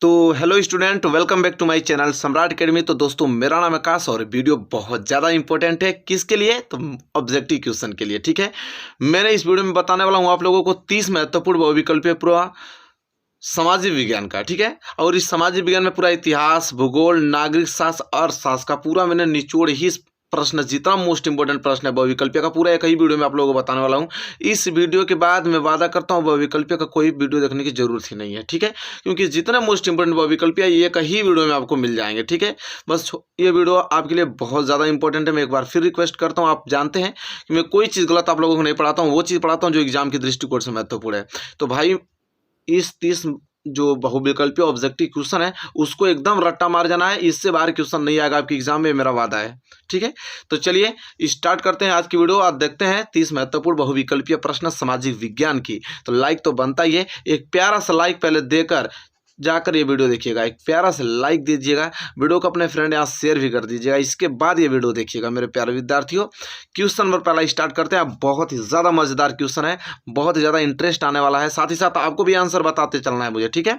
तो hello student, welcome back to my channel Samrat Academy. तो दोस्तों, मेरा नाम आकाश और वीडियो बहुत ज़्यादा इंपॉर्टेंट है। किसके लिए? तो ऑब्जेक्टिव क्वेश्चन के लिए। ठीक है, मैंने इस वीडियो में बताने वाला हूँ आप लोगों को 30 महत्वपूर्ण बहुविकल्पीय पूरा सामाजिक विज्ञान का। ठीक है, और इस सामाजिक विज्ञान में पूरा इतिहास, भूगोल, नागरिक शास्त्र, अर्थशास्त्र का पूरा मैंने निचोड़ ही प्रश्न, जितना मोस्ट इंपोर्टेंट प्रश्न है बहुविकल्पीय का, पूरा एक ही वीडियो में आप लोगों को बताने वाला हूँ। इस वीडियो के बाद मैं वादा करता हूँ बहुविकल्पीय का कोई वीडियो देखने की जरूरत ही नहीं है। ठीक है, क्योंकि जितने मोस्ट इंपोर्टेंट बहुविकल्पीय एक ही वीडियो में आपको मिल जाएंगे। ठीक है, बस ये वीडियो आपके लिए बहुत ज़्यादा इंपॉर्टेंट है। मैं एक बार फिर रिक्वेस्ट करता हूँ, आप जानते हैं कि मैं कोई चीज़ गलत आप लोगों को नहीं पढ़ाता हूँ, वो चीज़ पढ़ाता हूँ जो एग्जाम की दृष्टिकोण से महत्वपूर्ण है। तो भाई, इस 30 जो बहुविकल्पीय ऑब्जेक्टिव क्वेश्चन है उसको एकदम रट्टा मार जाना है। इससे बाहर क्वेश्चन नहीं आएगा आपके एग्जाम में, मेरा वादा है। ठीक है, तो चलिए स्टार्ट करते हैं आज की वीडियो। आज देखते हैं 30 महत्वपूर्ण बहुविकल्पीय प्रश्न सामाजिक विज्ञान की। तो लाइक तो बनता ही है, एक प्यारा सा लाइक पहले देकर जाकर ये वीडियो देखिएगा। एक प्यारा सा लाइक दीजिएगा, वीडियो को अपने फ्रेंड यहाँ शेयर भी कर दीजिएगा। इसके बाद ये वीडियो देखिएगा मेरे प्यारे विद्यार्थियों। क्वेश्चन नंबर पहला स्टार्ट करते हैं। बहुत ही ज़्यादा मज़ेदार क्वेश्चन है, बहुत ही ज़्यादा इंटरेस्ट आने वाला है, साथ ही साथ आपको भी आंसर बताते चलना है मुझे। ठीक है,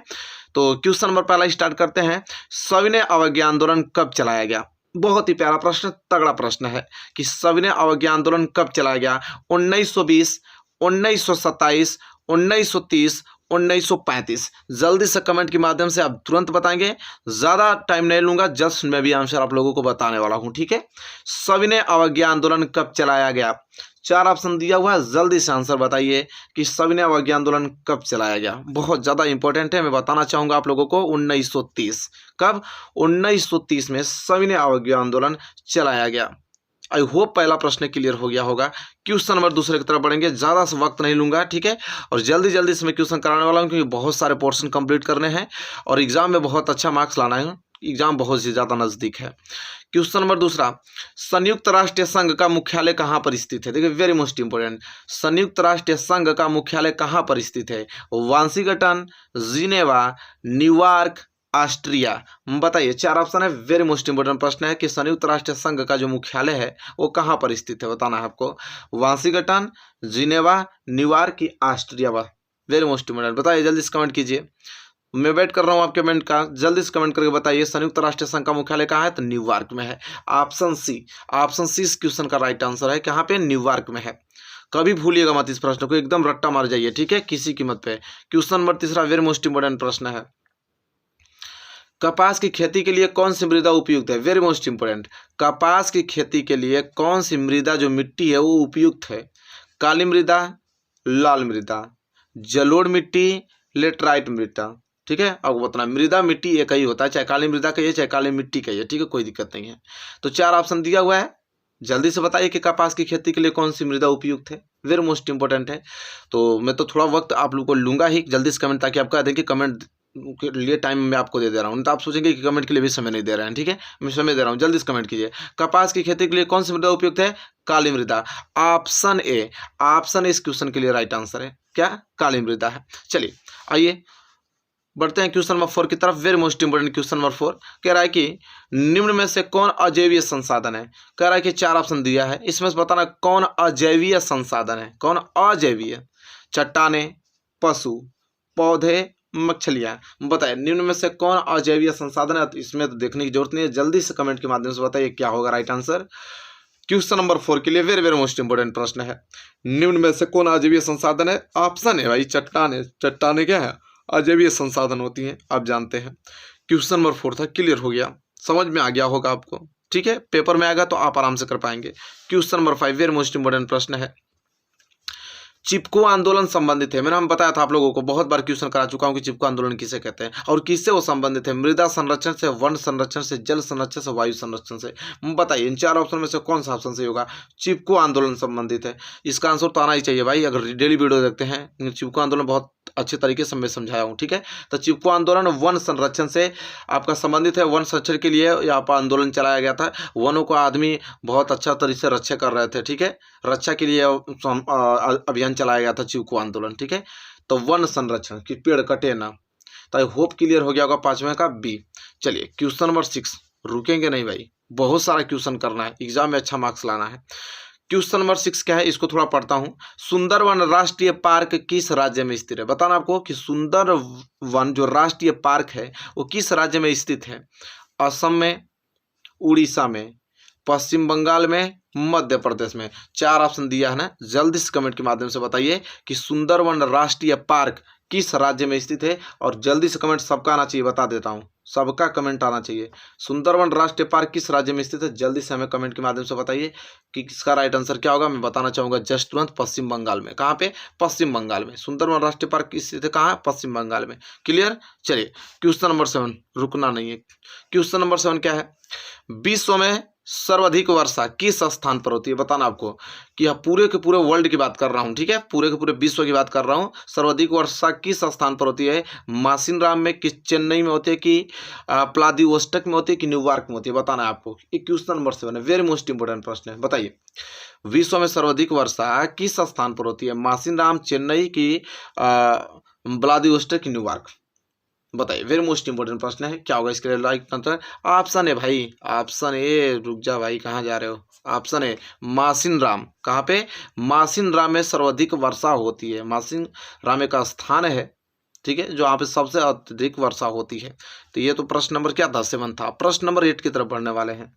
तो क्वेश्चन नंबर पहला स्टार्ट करते हैं। सविनय अवज्ञा आंदोलन कब चलाया गया? बहुत ही प्यारा प्रश्न, तगड़ा प्रश्न है कि सविनय अवज्ञा आंदोलन कब चलाया गया? 1920, 1927, 1930, 1935। जल्दी से कमेंट के माध्यम से आप तुरंत बताएंगे, ज़्यादा टाइम नहीं लूंगा, जस्ट मैं भी आंसर आप लोगों को बताने वाला हूं। ठीक है, सविनय अवज्ञा आंदोलन कब चलाया गया? 4 ऑप्शन दिया हुआ है, जल्दी से आंसर बताइए कि सविनय अवज्ञा आंदोलन कब चलाया गया। बहुत ज़्यादा इंपॉर्टेंट है, मैं बताना चाहूँगा आप लोगों को। 1930। कब? 1930 में सविनय अवज्ञा आंदोलन चलाया गया। आई होप पहला प्रश्न क्लियर हो गया होगा। क्वेश्चन नंबर दूसरे की तरफ बढ़ेंगे, ज़्यादा से वक्त नहीं लूंगा। ठीक है, और जल्दी जल्दी से मैं क्वेश्चन कराने वाला हूं, क्योंकि बहुत सारे पोर्शन कंप्लीट करने हैं और एग्जाम में बहुत अच्छा मार्क्स लाना है। एग्जाम बहुत ही ज़्यादा नज़दीक है। क्वेश्चन नंबर दूसरा, संयुक्त राष्ट्र संघ का मुख्यालय कहाँ पर स्थित है? देखिए, वेरी मोस्ट इंपोर्टेंट, संयुक्त राष्ट्र संघ का मुख्यालय कहाँ पर स्थित है? Washington, Geneva, New York, Austria. बताइए, 4 ऑप्शन है। वेरी मोस्ट इंपोर्टेंट प्रश्न है कि संयुक्त राष्ट्र संघ का जो मुख्यालय है वो कहाँ पर स्थित है, बताना है आपको। वाशिंगटन, जिनेवा, न्यूयॉर्क की ऑस्ट्रिया। वेरी मोस्ट इंपोर्टेंट, बताइए जल्दी से कमेंट कीजिए, मैं वेट कर रहा हूँ आपके कमेंट का। जल्दी से कमेंट करके बताइए संयुक्त राष्ट्र संघ का मुख्यालय कहाँ है? तो न्यूयॉर्क में है। ऑप्शन सी, ऑप्शन सी इस क्वेश्चन का राइट आंसर है। कहाँ पे? न्यूयॉर्क में है। कभी भूलिएगा मत इस प्रश्न को, एकदम रट्टा मार जाइए। ठीक है, किसी कीमत पे। क्वेश्चन नंबर तीसरा वेरी मोस्ट इंपोर्टेंट प्रश्न है। कपास की खेती के लिए कौन सी मृदा उपयुक्त है? वेरी मोस्ट इंपोर्टेंट, कपास की खेती के लिए कौन सी मृदा जो मिट्टी है वो उपयुक्त है? काली मृदा, लाल मृदा, जलोढ़ मिट्टी, लेटराइट मृदा। ठीक है, अब बताना, मृदा मिट्टी एक ही होता है, चाहे काली मृदा कहिए चाहे काली मिट्टी कहिए। ठीक है, कोई दिक्कत नहीं है। तो 4 ऑप्शन दिया हुआ है, जल्दी से बताइए कि कपास की खेती के लिए कौन सी मृदा उपयुक्त है। वेरी मोस्ट इंपोर्टेंट है। तो मैं तो थोड़ा वक्त आप लोग को लूंगा ही, जल्दी से कमेंट, ताकि आप कह दें कि कमेंट के लिए टाइम मैं आपको दे रहा हूँ। तो आप सोचेंगे कि कमेंट के लिए भी समय नहीं दे रहे हैं। ठीक है, मैं समय दे रहा हूँ, जल्दी से कमेंट कीजिए। कपास की खेती के लिए कौन सी मृदा उपयुक्त है? काली मृदा। ऑप्शन ए, ऑप्शन ए इस क्वेश्चन के लिए राइट आंसर है। क्या? काली मृदा है। चलिए आइए बढ़ते हैं क्वेश्चन नंबर 4 की तरफ। Very most important question number 4 कह रहा है कि निम्न में से कौन अजैवीय संसाधन है? कह रहा है कि 4 ऑप्शन दिया है, इसमें से बताना कौन अजैवीय संसाधन है। कौन अजैवीय? चट्टाने, पशु, पौधे, मछलियां। बताइए निम्न में से कौन अजैवीय संसाधन है? इसमें तो देखने की जरूरत नहीं है, जल्दी से कमेंट के माध्यम से बताइए क्या होगा राइट आंसर। क्वेश्चन नंबर 4 के लिए वेरी वेरी मोस्ट इंपोर्टेंट प्रश्न है। निम्न में से कौन अजैवीय संसाधन है? ऑप्शन है भाई चट्टाने। चट्टाने क्या है? अजैवीय संसाधन होती हैं, आप जानते हैं। क्वेश्चन नंबर 4 था, क्लियर हो गया, समझ में आ गया होगा आपको। ठीक है, पेपर में आएगा तो आप आराम से कर पाएंगे। Question number 5 very most important प्रश्न है। चिपको आंदोलन संबंधित है। मैंने हम बताया था आप लोगों को, बहुत बार क्वेश्चन करा चुका हूं कि चिपको आंदोलन किसे कहते हैं और किससे वो संबंधित है? मृदा संरक्षण से, वन संरक्षण से, जल संरक्षण से, वायु संरक्षण से। बताइए इन 4 ऑप्शन में से कौन सा ऑप्शन सही होगा? चिपको आंदोलन संबंधित है, इसका आंसर तो आना ही चाहिए भाई। अगर डेली वीडियो देखते हैं, चिपको आंदोलन बहुत अच्छे तरीके से मैं समझाया हूँ। ठीक है, तो चिपको आंदोलन वन संरक्षण से आपका संबंधित है। वन संरक्षण के लिए यहाँ पर आंदोलन चलाया गया था। वनों को आदमी बहुत अच्छा तरीके से रक्षा कर रहे थे। ठीक है, रक्षा के लिए अभियान चलाया गया था चिपको आंदोलन। ठीक है, तो वन संरक्षण कि पेड़ कटे ना। तो आई होप क्लियर हो गया होगा 5वें का बी। चलिए क्वेश्चन नंबर 6, रुकेंगे नहीं भाई, बहुत सारा क्वेश्चन करना है, एग्जाम में अच्छा मार्क्स लाना है। क्वेश्चन नंबर 6 क्या है, इसको थोड़ा पढ़ता हूँ। सुंदरवन राष्ट्रीय पार्क किस राज्य में स्थित है? बताना आपको कि सुंदरवन जो राष्ट्रीय पार्क है वो किस राज्य में स्थित है? असम में, उड़ीसा में, पश्चिम बंगाल में, मध्य प्रदेश में। 4 ऑप्शन दिया है ना, जल्दी से कमेंट के माध्यम से बताइए कि सुंदरवन राष्ट्रीय पार्क किस राज्य में स्थित है। और जल्दी से कमेंट सबका आना चाहिए, बता देता हूँ, सबका कमेंट आना चाहिए। सुंदरवन राष्ट्रीय पार्क किस राज्य में स्थित है, जल्दी से हमें कमेंट के माध्यम से बताइए कि किसका राइट आंसर क्या होगा। मैं बताना चाहूंगा जस्ट तुरंत, पश्चिम बंगाल में। कहाँ पे? पश्चिम बंगाल में। सुंदरवन राष्ट्रीय पार्क स्थित है कहाँ? पश्चिम बंगाल में। क्लियर? चलिए क्वेश्चन नंबर 7, रुकना नहीं है। क्वेश्चन नंबर 7 क्या है? विश्व में सर्वाधिक वर्षा किस स्थान पर होती है? बताना आपको कि पूरे के पूरे वर्ल्ड की बात कर रहा हूं, ठीक है, पूरे के पूरे विश्व की बात कर रहा हूं। सर्वाधिक वर्षा किस स्थान पर होती है? मासिनराम में, कि चेन्नई में होती है, कि व्लादिवोस्टॉक में होती है, कि न्यूयॉर्क में होती है? बताना है आपको। ये क्वेश्चन नंबर 7 है, वेरी मोस्ट इंपोर्टेंट प्रश्न है। बताइए विश्व में सर्वाधिक वर्षा किस स्थान पर होती है? मासिनराम, चेन्नई, की व्लादिवोस्टॉक, की न्यूयॉर्क? बताइए, वेरी मोस्ट इंपोर्टेंट प्रश्न है। क्या होगा इसके लिए राइट आंसर? ऑप्शन है भाई, ऑप्शन ए। रुक जा भाई, कहाँ जा रहे हो? ऑप्शन है मासिनराम। कहाँ पे? मासिनराम में सर्वाधिक वर्षा होती है। मासिनराम एक स्थान है, ठीक है, जो यहाँ पे सबसे अधिक वर्षा होती है। तो ये तो प्रश्न नंबर क्या था? 7 था। प्रश्न नंबर 8 की तरफ बढ़ने वाले हैं।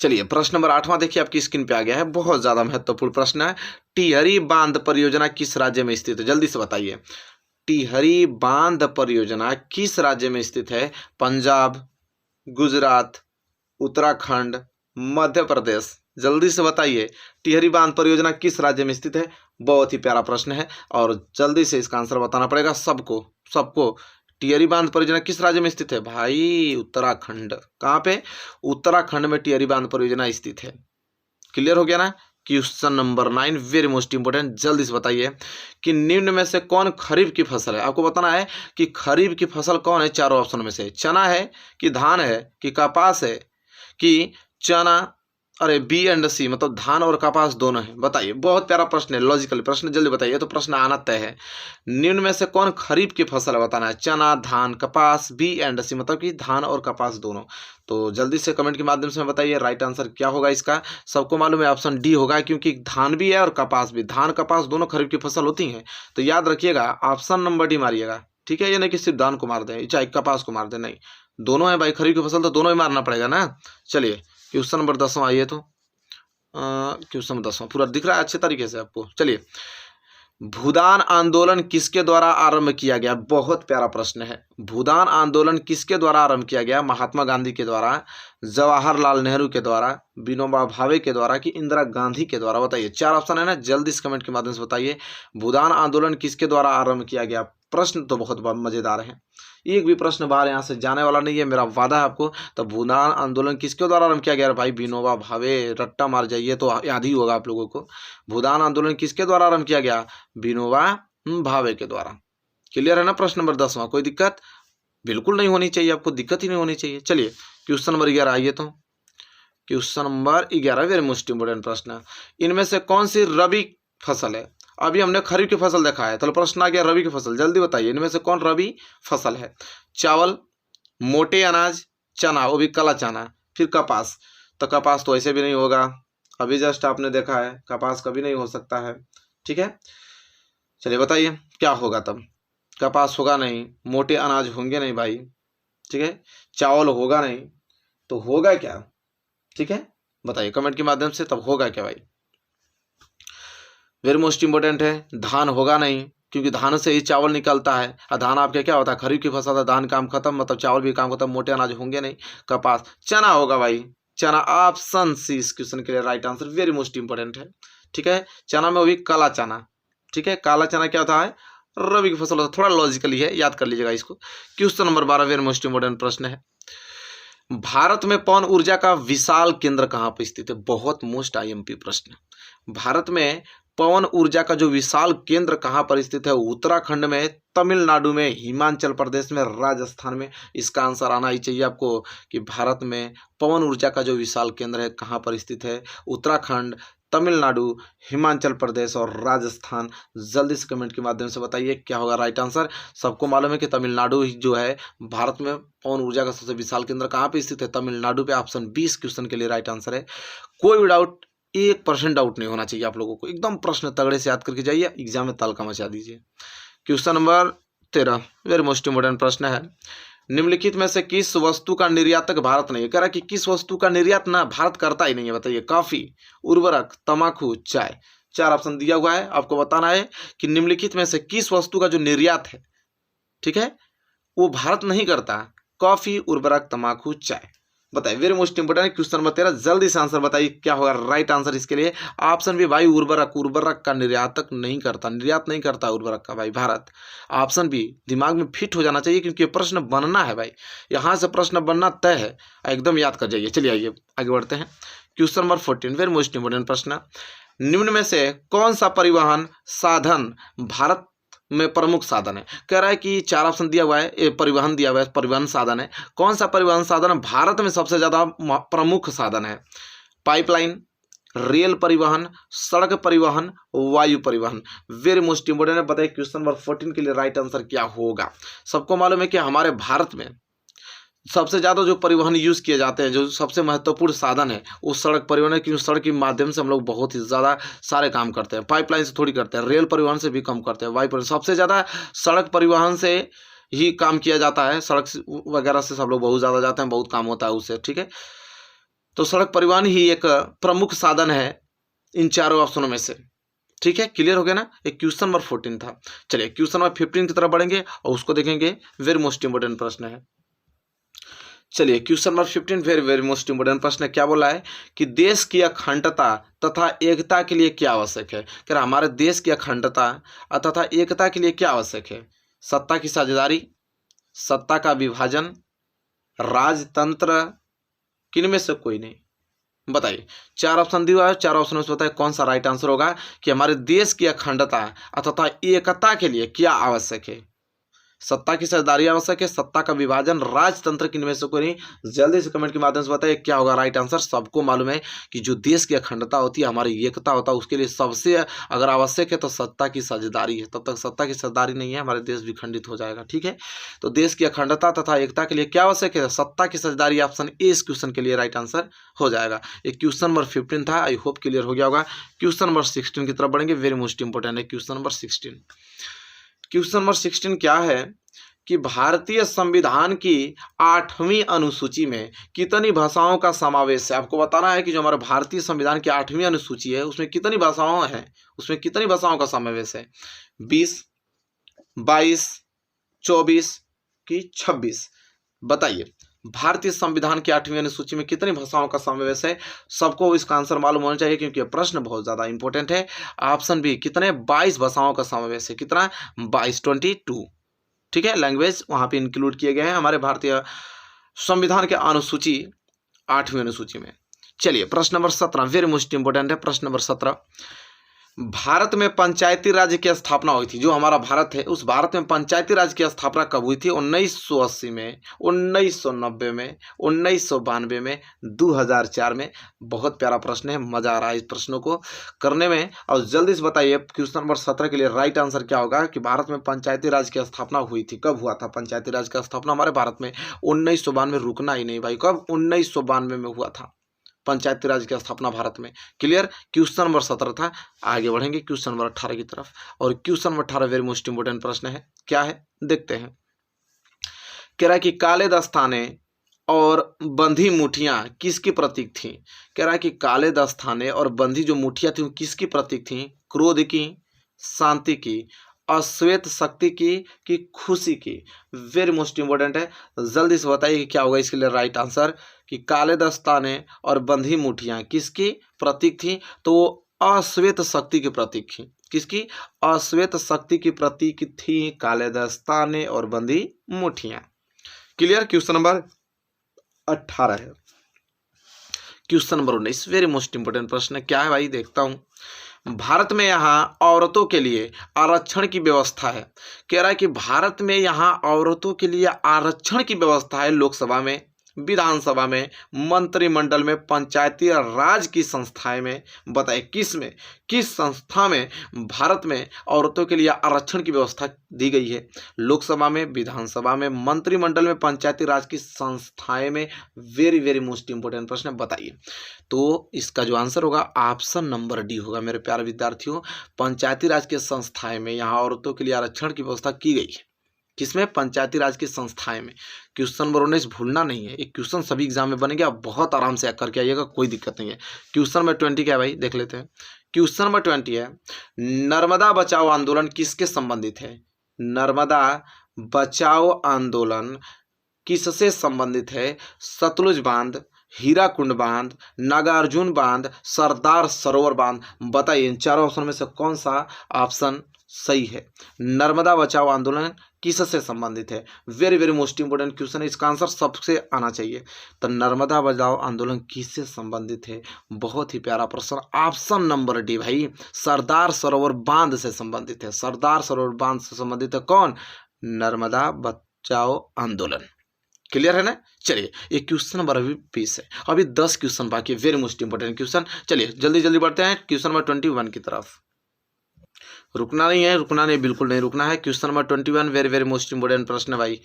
चलिए प्रश्न नंबर 8वां देखिए, आपकी स्क्रीन पे आ गया है। बहुत ज्यादा महत्वपूर्ण प्रश्न है। टिहरी बांध परियोजना किस राज्य में स्थित है? जल्दी से बताइए। टिहरी बांध परियोजना किस राज्य में स्थित है? पंजाब, गुजरात, उत्तराखंड, मध्य प्रदेश? जल्दी से बताइए, टिहरी बांध परियोजना किस राज्य में स्थित है? बहुत ही प्यारा प्रश्न है और जल्दी से इसका आंसर बताना पड़ेगा सबको, सबको। टिहरी बांध परियोजना किस राज्य में स्थित है? भाई उत्तराखंड। कहाँ पे? उत्तराखंड में टिहरी बांध परियोजना स्थित है। क्लियर हो गया ना? Question number 9 very most important, जल्दी से बताइए कि निम्न में से कौन खरीफ की फसल है? आपको बताना है कि खरीफ की फसल कौन है चारों ऑप्शन में से। चना है, कि धान है, कि कपास है, कि चना, अरे बी एंड सी, मतलब धान और कपास दोनों है। बताइए, बहुत प्यारा प्रश्न है, लॉजिकल प्रश्न, जल्दी बताइए। तो प्रश्न आना तय है। निम्न में से कौन खरीफ की फसल है? बताना है। चना, धान, कपास, बी एंड सी, मतलब कि धान और कपास दोनों। तो जल्दी से कमेंट के माध्यम से बताइए राइट आंसर क्या होगा इसका। सबको मालूम है ऑप्शन डी होगा, क्योंकि धान भी है और कपास भी। धान कपास दोनों खरीफ की फसल होती हैं। तो याद रखिएगा, ऑप्शन नंबर डी मारिएगा, ठीक है। ये नहीं कि सिर्फ धान को मार दें, चाहे कपास को मार दें, नहीं, दोनों है भाई, खरीफ की फसल तो दोनों ही मारना पड़ेगा ना। चलिए क्वेश्चन नंबर 10वां आइए। तो क्वेश्चन नंबर 10वां पूरा दिख रहा है अच्छे तरीके से आपको। चलिए, भूदान आंदोलन किसके द्वारा आरंभ किया गया? बहुत प्यारा प्रश्न है। भूदान आंदोलन किसके द्वारा आरंभ किया गया? महात्मा गांधी के द्वारा, जवाहरलाल नेहरू के द्वारा, विनोबा भावे के द्वारा, कि इंदिरा गांधी के द्वारा? बताइए, 4 ऑप्शन है ना, जल्दी से कमेंट के माध्यम से बताइए। भूदान आंदोलन किसके द्वारा आरंभ किया गया? प्रश्न तो बहुत मजेदार है, एक भी प्रश्न बाहर यहाँ से जाने वाला नहीं है, मेरा वादा है आपको। तो भूदान आंदोलन किसके द्वारा आरंभ किया गया? भाई विनोबा भावे, रट्टा मार जाइए तो याद ही होगा आप लोगों को। भूदान आंदोलन किसके द्वारा आरंभ किया गया? विनोबा भावे के द्वारा। क्लियर है ना? प्रश्न नंबर 10वां, कोई दिक्कत बिल्कुल नहीं होनी चाहिए, आपको दिक्कत ही नहीं होनी चाहिए। चलिए क्वेश्चन नंबर 11 आइए। तो question number 11 very most important प्रश्न है। इनमें से कौन सी रबी फसल है? अभी हमने खरीफ की फसल देखा है, तो प्रश्न आ गया रबी की फसल। जल्दी बताइए, इनमें से कौन रबी फसल है? चावल, मोटे अनाज, चना, वो भी काला चना, फिर कपास। तो कपास तो ऐसे भी नहीं होगा, अभी जस्ट आपने देखा है, कपास कभी नहीं हो सकता है, ठीक है। चलिए बताइए क्या होगा तब? कपास होगा नहीं, मोटे अनाज होंगे नहीं भाई, ठीक है, चावल होगा नहीं, तो होगा क्या? ठीक है, बताइए कमेंट के माध्यम से, तब होगा क्या भाई? वेरी मोस्ट इंपोर्टेंट है, धान होगा नहीं, क्योंकि धान से ही चावल निकलता है, और धान आपके क्या होता है? खरीफ की फसल है, धान काम खत्म, मतलब चावल भी काम खत्म, मोटे अनाज होंगे नहीं। कपास, चना होगा भाई, चना। ऑप्शन सी इस क्वेश्चन के लिए right answer, very most important है, ठीक है। चना में वो भी काला चना, ठीक है। काला चना क्या होता है? रबी की फसल होता है। थोड़ा लॉजिकली है, याद कर लीजिएगा इसको। Question number 12 very most important प्रश्न है। भारत में पवन ऊर्जा का विशाल केंद्र कहाँ पर स्थित है? बहुत मोस्ट आईएमपी प्रश्न। भारत में पवन ऊर्जा का जो विशाल केंद्र कहाँ पर स्थित है? उत्तराखंड में, तमिलनाडु में, हिमाचल प्रदेश में, राजस्थान में? इसका आंसर आना ही चाहिए आपको कि भारत में पवन ऊर्जा का जो विशाल केंद्र है कहाँ पर स्थित है? उत्तराखंड, तमिलनाडु, हिमाचल प्रदेश और राजस्थान। जल्दी से कमेंट के माध्यम से बताइए क्या होगा राइट आंसर। सबको मालूम है कि तमिलनाडु जो है भारत में पवन ऊर्जा का सबसे विशाल केंद्र कहाँ पे स्थित है? तमिलनाडु पे। ऑप्शन 20 क्वेश्चन के लिए राइट आंसर है। कोई भी डाउट 1% डाउट नहीं होना चाहिए आप लोगों को। एकदम प्रश्न तगड़े से याद करके जाइए, एग्जाम में तड़का मचा दीजिए। Question number 13 very most important प्रश्न है। निम्नलिखित में से किस वस्तु का निर्यातक भारत नहीं है? कह रहा है कि किस वस्तु का निर्यात ना भारत करता ही नहीं है, बताइए। कॉफी, उर्वरक, तंबाकू, चाय। 4 ऑप्शन दिया हुआ है, आपको बताना है कि निम्नलिखित में से किस वस्तु का जो निर्यात है, ठीक है, वो भारत नहीं करता। कॉफी, उर्वरक, तंबाकू, चाय। बताइए, वेरी मोस्ट इंपोर्टेंट है क्वेश्चन नंबर 13। जल्दी से आंसर बताइए क्या होगा राइट आंसर इसके लिए। ऑप्शन बी भाई उर्वरक, उर्वरक का निर्यातक नहीं करता, निर्यात नहीं करता उर्वरक का भाई भारत। ऑप्शन बी दिमाग में फिट हो जाना चाहिए क्योंकि प्रश्न बनना है भाई, यहाँ से प्रश्न बनना तय है, एकदम याद कर जाइए। चलिए आइए आगे बढ़ते हैं। Question number 14 very most important प्रश्न। निम्न में से कौन सा परिवहन साधन भारत में प्रमुख साधन है? कह रहा है कि 4 ऑप्शन दिया हुआ है, परिवहन दिया हुआ है, परिवहन साधन है। कौन सा परिवहन साधन भारत में सबसे ज्यादा प्रमुख साधन है? पाइपलाइन, रेल परिवहन, सड़क परिवहन, वायु परिवहन। वेरी मोस्ट इंपोर्टेंट है। बताइए क्वेश्चन नंबर 14 के लिए राइट आंसर क्या होगा। सबको मालूम है कि हमारे भारत में सबसे ज़्यादा जो परिवहन यूज़ किए जाते हैं, जो सबसे महत्वपूर्ण साधन है, वो सड़क परिवहन है, क्योंकि सड़क के माध्यम से हम लोग बहुत ही ज़्यादा सारे काम करते हैं। पाइपलाइन से थोड़ी करते हैं, रेल परिवहन से भी कम करते हैं, वायु परिवहन सबसे ज़्यादा सड़क परिवहन से ही काम किया जाता है। सड़क वगैरह से सब लोग बहुत ज़्यादा जाते हैं, बहुत काम होता है उससे, ठीक है। तो सड़क परिवहन ही एक प्रमुख साधन है इन चारों ऑप्शनों में से, ठीक है। क्लियर हो गया ना। एक क्वेश्चन नंबर 14 था। चलिए क्वेश्चन नंबर 15 की तरफ बढ़ेंगे और उसको देखेंगे। वेरी मोस्ट इंपोर्टेंट प्रश्न है। चलिए question number 15 very very most important प्रश्न है। क्या बोला है कि देश की अखंडता तथा एकता के लिए क्या आवश्यक है? कह रहा हमारे देश की अखंडता तथा एकता के लिए क्या आवश्यक है? सत्ता की साझेदारी, सत्ता का विभाजन, राजतंत्र, किनमें से कोई नहीं? बताइए। 4 ऑप्शन दिया है, 4 ऑप्शन में से बताइए कौन सा राइट आंसर होगा कि हमारे देश की अखंडता तथा एकता के लिए क्या आवश्यक है? सत्ता की साझेदारी आवश्यक है, सत्ता का विभाजन, राजतंत्र, किनमें से कोई नहीं? जल्दी से कमेंट के माध्यम से बताइए क्या होगा राइट आंसर। सबको मालूम है कि जो देश की अखंडता होती है, हमारी एकता होता है, उसके लिए सबसे अगर आवश्यक है तो सत्ता की साझेदारी है। तब तक सत्ता की साझेदारी नहीं है, हमारे देश भी खंडित हो जाएगा, ठीक है। तो देश की अखंडता तथा एकता के लिए क्या आवश्यक है? सत्ता की साझेदारी। ऑप्शन ए इस क्वेश्चन के लिए राइट आंसर हो जाएगा। एक क्वेश्चन नंबर 15 था, आई होप क्लियर हो गया होगा। क्वेश्चन नंबर 16 की तरफ बढ़ेंगे। वेरी मोस्ट इंपोर्टेंट है क्वेश्चन नंबर 16। क्वेश्चन नंबर 16 क्या है कि भारतीय संविधान की 8वीं अनुसूची में कितनी भाषाओं का समावेश है? आपको बताना है कि जो हमारा भारतीय संविधान की 8वीं अनुसूची है उसमें कितनी भाषाओं हैं, उसमें कितनी भाषाओं का समावेश है? 20, 22, 24 कि 26? बताइए भारतीय संविधान की 8वीं अनुसूची में कितनी भाषाओं का समावेश है? सबको इसका आंसर मालूम होना चाहिए क्योंकि प्रश्न बहुत ज्यादा इंपॉर्टेंट है। ऑप्शन बी कितने? 22 भाषाओं का समावेश है। कितना? 22, 22, ठीक है। लैंग्वेज वहां पे इंक्लूड किए गए हैं हमारे भारतीय संविधान के अनुसूची 8वीं अनुसूची में। चलिए प्रश्न नंबर 17 वेरी मोस्ट इंपोर्टेंट है। प्रश्न नंबर 17, भारत में पंचायती राज की स्थापना हुई थी। जो हमारा भारत है उस भारत में पंचायती राज की स्थापना कब हुई थी? 1980 में, 1990 में, 1992 में, 2004 में। बहुत प्यारा प्रश्न है, मजा आ रहा है इस प्रश्नों को करने में। और जल्दी से बताइए क्वेश्चन नंबर 17 के लिए राइट आंसर क्या होगा कि भारत में पंचायती राज की स्थापना हुई थी। कब हुआ था पंचायती राज का स्थापना हमारे भारत में? 1992। रुकना ही नहीं भाई, कब? 1992 में हुआ था पंचायती राज की स्थापना भारत में। क्लियर। क्वेश्चन नंबर 17 था। आगे बढ़ेंगे क्वेश्चन नंबर 18 की तरफ। और question number 18 very most important प्रश्न है। क्या है देखते हैं। कह रहा है कि काले दस्ताने और बंधी मुठियां किसकी प्रतीक थी? कह रहा है कि काले दस्ताने और बंधी जो मुठियां थी वो किसकी प्रतीक थी? क्रोध की, शांति की, अश्वेत शक्ति की कि खुशी की? वेरी मोस्ट इंपोर्टेंट है। जल्दी से बताइए कि क्या होगा इसके लिए राइट आंसर कि काले दस्ताने और बंधी मुठियां किसकी प्रतीक थी? तो वो अश्वेत शक्ति की प्रतीक थी। किसकी? अश्वेत शक्ति की प्रतीक थी काले दस्ताने और बंधी मुठियां। क्लियर। क्वेश्चन नंबर 18 है। Question number 19 very most important प्रश्न है। क्या है भाई देखता हूं। भारत में यहाँ औरतों के लिए आरक्षण की व्यवस्था है। कह रहा है कि भारत में यहाँ औरतों के लिए आरक्षण की व्यवस्था है लोकसभा में, विधानसभा में, मंत्रिमंडल में, पंचायती राज की संस्थाएं में। बताइए किस संस्था में भारत में औरतों के लिए आरक्षण की व्यवस्था दी गई है? लोकसभा में, विधानसभा में, मंत्रिमंडल में, पंचायती राज की संस्थाएं में। वेरी वेरी मोस्ट इंपोर्टेंट प्रश्न है, बताइए। तो इसका जो आंसर होगा ऑप्शन नंबर डी होगा मेरे प्यारे विद्यार्थियों। पंचायती राज की संस्थाएं में यहाँ औरतों के लिए आरक्षण की व्यवस्था की गई है। किसमें? पंचायती राज की संस्थाएं में। क्वेश्चन नंबर 19 भूलना नहीं है, एक क्वेश्चन सभी एग्जाम में बनेगा, आप बहुत आराम से करके आइएगा, कोई दिक्कत नहीं है। क्वेश्चन नंबर 20 क्या है भाई, देख लेते हैं। क्वेश्चन नंबर 20 है, नर्मदा बचाओ आंदोलन किसके संबंधित है? नर्मदा बचाओ आंदोलन किससे संबंधित है? सतलुज बांध, हीराकुंड बांध, नागार्जुन बांध, सरदार सरोवर बांध। बताइए इन चारों ऑप्शन में से कौन सा ऑप्शन सही है? नर्मदा बचाओ आंदोलन किससे संबंधित है? Very very most important question है, इसका आंसर सबसे आना चाहिए। तो नर्मदा बचाओ आंदोलन किससे संबंधित है? बहुत ही प्यारा प्रश्न, ऑप्शन नंबर डी भाई, सरदार सरोवर बांध से संबंधित है। सरदार सरोवर बांध से संबंधित है कौन? नर्मदा बचाओ आंदोलन। क्लियर है ना? चलिए ये क्वेश्चन नंबर अभी 20 है, अभी 10 क्वेश्चन बाकी है, वेरी मोस्ट इंपोर्टेंट क्वेश्चन। चलिए जल्दी जल्दी बढ़ते हैं क्वेश्चन नंबर 21 की तरफ। रुकना नहीं, बिल्कुल नहीं रुकना है। Question number 21 very very most important प्रश्न है भाई।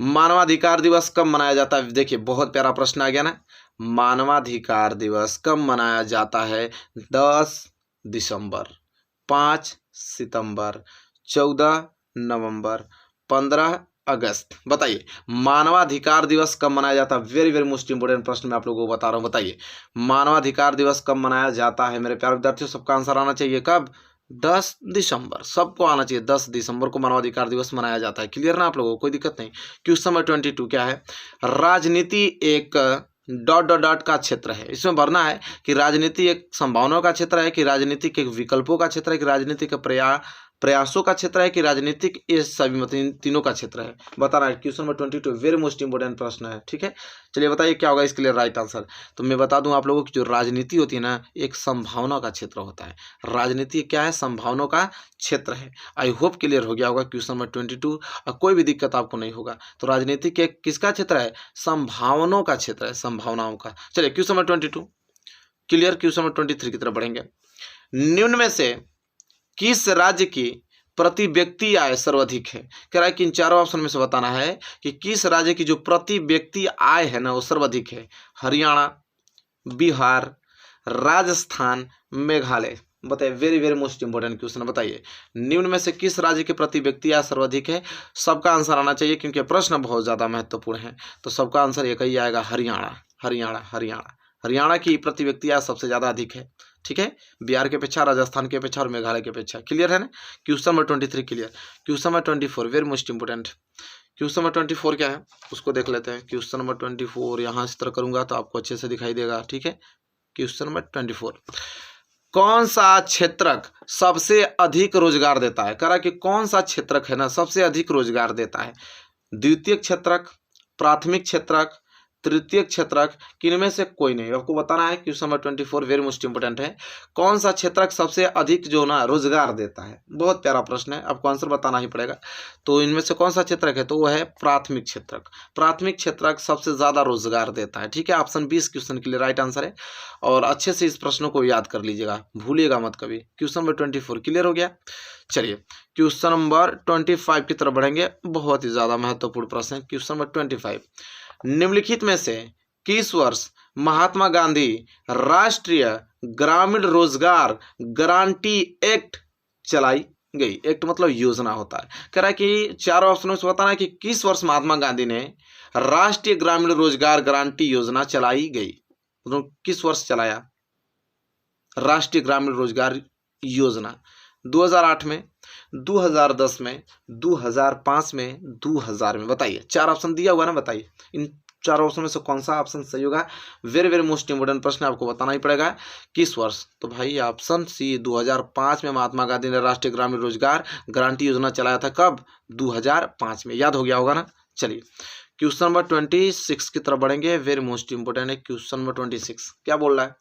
मानवाधिकार दिवस कब मनाया जाता है? देखिए बहुत प्यारा प्रश्न आ गया ना। मानवाधिकार दिवस कब मनाया जाता है? 10 दिसंबर, 5 सितंबर, 14 नवंबर, 15 अगस्त। बताइए मानवाधिकार दिवस कब मनाया जाता है? वेरी वेरी मोस्ट इंपोर्टेंट प्रश्न मैं आप लोगों को बता रहा हूँ। बताइए मानवाधिकार दिवस कब मनाया जाता है मेरे प्यारे विद्यार्थियों? सबका आंसर आना चाहिए कब? 10 दिसंबर, सबको आना चाहिए। 10 दिसंबर को मानवाधिकार दिवस मनाया जाता है। क्लियर ना आप लोगों को? कोई दिक्कत नहीं। क्वेश्चन नंबर 22 क्या है? राजनीति एक ... का क्षेत्र है। इसमें भरना है कि राजनीति एक संभावनाओं का क्षेत्र है, कि राजनीतिक एक विकल्पों का क्षेत्र है, कि राजनीतिक प्रयासों का क्षेत्र है, कि राजनीतिक ये सभी मतलब तीनों का क्षेत्र है। बताना है। Question number 22 very most important प्रश्न है, ठीक है। चलिए बताइए क्या होगा इसके लिए राइट आंसर। तो मैं बता दूं आप लोगों की जो राजनीति होती है ना, एक संभावना का क्षेत्र होता है। राजनीति क्या है? संभावनाओं का क्षेत्र है। आई होप क्लियर हो गया होगा क्वेश्चन नंबर 22, और कोई भी दिक्कत आपको नहीं होगा। तो राजनीति के किसका क्षेत्र है? संभावनाओं का क्षेत्र है, संभावनाओं का। चलिए question number 22 clear. Question number 23 की तरफ बढ़ेंगे। निम्न में से किस राज्य की प्रति व्यक्ति आय सर्वाधिक है? कह रहा है कि इन चारों ऑप्शन में से बताना है कि किस राज्य की जो प्रति व्यक्ति आय है ना वो सर्वाधिक है। हरियाणा, बिहार, राजस्थान, मेघालय। बताइए very very most important question. बताइए निम्न में से किस राज्य की प्रति व्यक्ति आय सर्वाधिक है? सबका आंसर आना चाहिए क्योंकि प्रश्न बहुत ज्यादा महत्वपूर्ण है। तो सबका आंसर एक ही आएगा, हरियाणा। हरियाणा हरियाणा हरियाणा की प्रति व्यक्ति आय सबसे ज्यादा अधिक है, ठीक है। बिहार के अपेक्षा, राजस्थान के अपेक्षा और मेघालय के अपेक्षा। क्लियर है ना? Question number 23 clear. Question number 24 very most important. Question number 24 क्या है उसको देख लेते हैं। क्वेश्चन नंबर 24 यहाँ इस तरह करूंगा तो आपको अच्छे से दिखाई देगा, ठीक है। क्वेश्चन नंबर 24, कौन सा क्षेत्रक सबसे अधिक रोजगार देता है? कह रहा है कि कौन सा क्षेत्रक है ना सबसे अधिक रोजगार देता है? द्वितीयक क्षेत्रक, प्राथमिक क्षेत्रक, तृतीय क्षेत्रक, किनमें से कोई नहीं। आपको बताना है। Question number 24 very most important है। कौन सा क्षेत्रक सबसे अधिक जो ना रोजगार देता है? बहुत प्यारा प्रश्न है, आपको आंसर बताना ही पड़ेगा। तो इनमें से कौन सा क्षेत्रक है? तो वो है प्राथमिक क्षेत्रक। प्राथमिक क्षेत्रक सबसे ज्यादा रोजगार देता है, ठीक है। ऑप्शन 20 क्वेश्चन के लिए राइट आंसर है। और अच्छे से इस प्रश्न को याद कर लीजिएगा, भूलिएगा मत कभी। क्वेश्चन नंबर 24 क्लियर हो गया। चलिए क्वेश्चन नंबर 25 की तरफ बढ़ेंगे। बहुत ही ज्यादा महत्वपूर्ण प्रश्न है क्वेश्चन नंबर 25। निम्नलिखित में से किस वर्ष महात्मा गांधी राष्ट्रीय ग्रामीण रोजगार गारंटी एक्ट चलाई गई? एक्ट मतलब योजना होता है। कह रहा है कि चारों ऑप्शनों से बताना है कि किस वर्ष महात्मा गांधी ने राष्ट्रीय ग्रामीण रोजगार गारंटी योजना चलाई गई। तो किस वर्ष चलाया राष्ट्रीय ग्रामीण रोजगार योजना? 2008 में, 2010 में, 2005 में, 2000 में। बताइए चार ऑप्शन दिया हुआ ना, बताइए इन चार ऑप्शन में से कौन सा ऑप्शन सही होगा? वेरी वेरी मोस्ट इंपोर्टेंट प्रश्न आपको बताना ही पड़ेगा किस वर्ष। तो भाई ऑप्शन सी 2005 में महात्मा गांधी ने राष्ट्रीय ग्रामीण रोजगार गारंटी योजना चलाया था। कब? 2005 में। याद हो गया होगा ना। चलिए क्वेश्चन नंबर 26 की तरफ बढ़ेंगे। वेरी मोस्ट इंपोर्टेंट है क्वेश्चन नंबर 26। क्या बोल रहा है?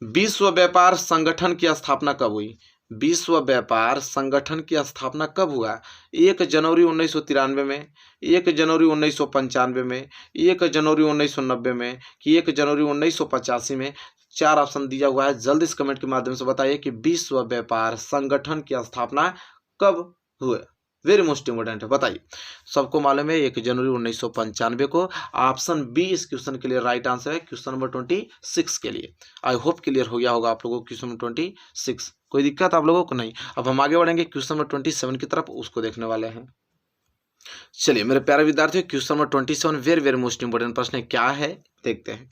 विश्व व्यापार संगठन की स्थापना कब हुई? विश्व व्यापार संगठन की स्थापना कब हुआ? 1 जनवरी 1993 में, 1 जनवरी 1995 में, 1 जनवरी 1990 में कि 1 जनवरी 1985 में? 4 ऑप्शन दिया हुआ है, जल्दी इस कमेंट के माध्यम से बताइए कि विश्व व्यापार संगठन की स्थापना कब हुआ? वेरी मोस्ट इंपोर्टेंट है, बताइए। सबको मालूम है 1 जनवरी 1995 को। ऑप्शन बी इस क्वेश्चन के लिए राइट आंसर है, क्वेश्चन नंबर 26 के लिए। आई होप क्लियर हो गया होगा आप लोगों को क्वेश्चन नंबर 26। कोई दिक्कत आप लोगों को नहीं? अब हम आगे बढ़ेंगे क्वेश्चन नंबर 27 की तरफ, उसको देखने वाले हैं। चलिए मेरे प्यारे विद्यार्थियों, question number 27 very very most important प्रश्न है। क्या है देखते हैं।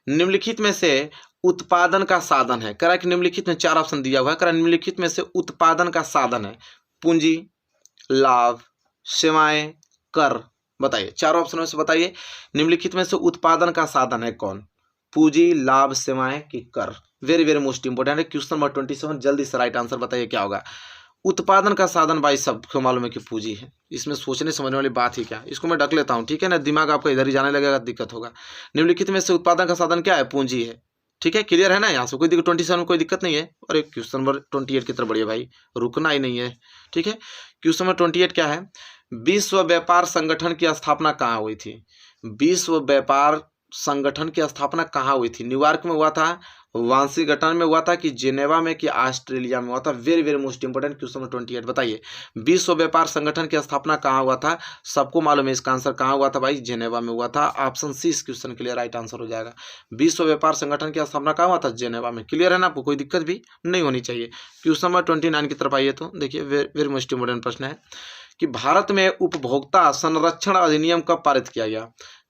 निम्नलिखित में से उत्पादन का साधन है, कह रहा है कि निम्नलिखित में 4 ऑप्शन दिया हुआ है, कह रहा है निम्नलिखित में से उत्पादन का साधन है पूंजी, लाभ, सेवाएं, कर। बताइए 4 ऑप्शन में से बताइए निम्नलिखित में से उत्पादन का साधन है कौन? पूंजी, लाभ, सेवाएं कि कर? वेरी वेरी मोस्ट इंपोर्टेंट है क्वेश्चन नंबर 27। जल्दी से राइट आंसर बताइए क्या होगा। उत्पादन का साधन भाई सबको मालूम है कि पूंजी है, इसमें सोचने समझने वाली बात ही क्या। इसको मैं ढक लेता हूं, ठीक है ना, दिमाग आपका इधर ही जाने लगेगा, दिक्कत होगा। निम्नलिखित में से उत्पादन का साधन क्या है? पूंजी है, ठीक है, क्लियर है ना? यहाँ से कोई दिक्कत 27 में कोई दिक्कत नहीं है। और एक क्वेश्चन नंबर 28 की तरफ बढ़िए भाई, रुकना ही नहीं है, ठीक है। क्वेश्चन नंबर 28 क्या है? विश्व व्यापार संगठन की स्थापना कहाँ हुई थी? विश्व व्यापार संगठन की स्थापना कहाँ हुई थी? न्यूयॉर्क में हुआ था, वाशिंगटन में हुआ था कि जेनेवा में कि ऑस्ट्रेलिया में हुआ था? Very very most important question number 28। बताइए विश्व व्यापार संगठन की स्थापना कहाँ हुआ था? सबको मालूम है इसका आंसर कहाँ हुआ था भाई? जेनेवा में हुआ था। ऑप्शन सी इस क्वेश्चन के लिए राइट आंसर हो जाएगा। विश्व व्यापार संगठन की स्थापना कहाँ हुआ था? जेनेवा में। क्लियर है ना आपको? कोई दिक्कत भी नहीं होनी चाहिए। क्वेश्चन नंबर 29 की तरफ आइए तो देखिए वेरी मोस्ट इंपोर्टेंट प्रश्न है कि भारत में उपभोक्ता संरक्षण अधिनियम कब पारित किया गया?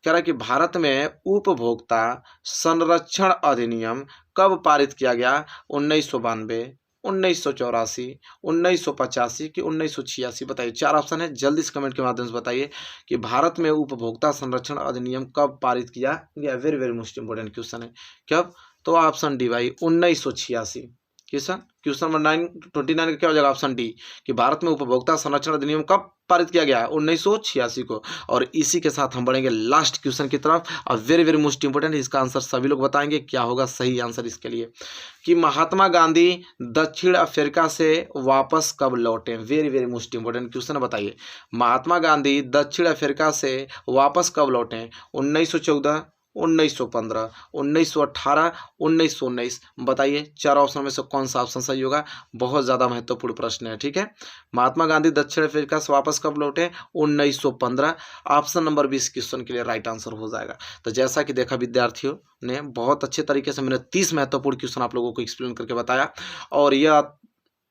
कह रहा है कि भारत में उपभोक्ता संरक्षण अधिनियम कब पारित किया गया? 1992, 1984, 1985 कि 1986? बताइए 4 ऑप्शन है, जल्दी से कमेंट के माध्यम से बताइए कि भारत में उपभोक्ता संरक्षण अधिनियम कब पारित किया गया। Very very most important question है, कब? तो ऑप्शन डी भाई 1986। क्वेश्चन नंबर 29 का क्या हो जाएगा? ऑप्शन डी कि भारत में उपभोक्ता संरक्षण अधिनियम कब पारित किया गया? 1986 को। और इसी के साथ हम बढ़ेंगे लास्ट क्वेश्चन की तरफ। और वेरी वेरी मोस्ट इंपोर्टेंट, इसका आंसर सभी लोग बताएंगे क्या होगा सही आंसर इसके लिए कि महात्मा गांधी दक्षिण अफ्रीका से वापस कब लौटे? Very very most important question है, बताइए महात्मा गांधी दक्षिण अफ्रीका से वापस कब लौटे? 1914, 1915, 1918, 1919? बताइए 4 ऑप्शन में से कौन सा ऑप्शन सही होगा? बहुत ज़्यादा महत्वपूर्ण प्रश्न है, ठीक है। महात्मा गांधी दक्षिण अफ्रीका से वापस कब लौटे? 1915। ऑप्शन नंबर 20 क्वेश्चन के लिए राइट आंसर हो जाएगा। तो जैसा कि देखा विद्यार्थियों ने, बहुत अच्छे तरीके से मैंने 30 महत्वपूर्ण क्वेश्चन आप लोगों को एक्सप्लेन करके बताया। और यह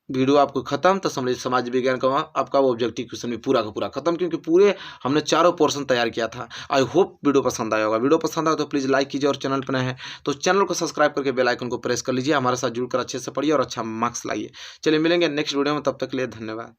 वीडियो आपको खत्म तो समझ समाज विज्ञान का आपका वो ऑब्जेक्टिव क्वेश्चन भी पूरा का पूरा खत्म, क्योंकि पूरे हमने 4 पोर्शन तैयार किया था। आई होप वीडियो पसंद आया होगा। वीडियो पसंद आया तो प्लीज़ लाइक कीजिए और चैनल पर नए हैं तो चैनल को सब्सक्राइब करके बेल आइकन को प्रेस कर लीजिए। हमारे साथ जुड़कर अच्छे से पढ़िए और अच्छा मार्क्स लाइए। चलिए मिलेंगे नेक्स्ट वीडियो में, तब तक के लिए धन्यवाद।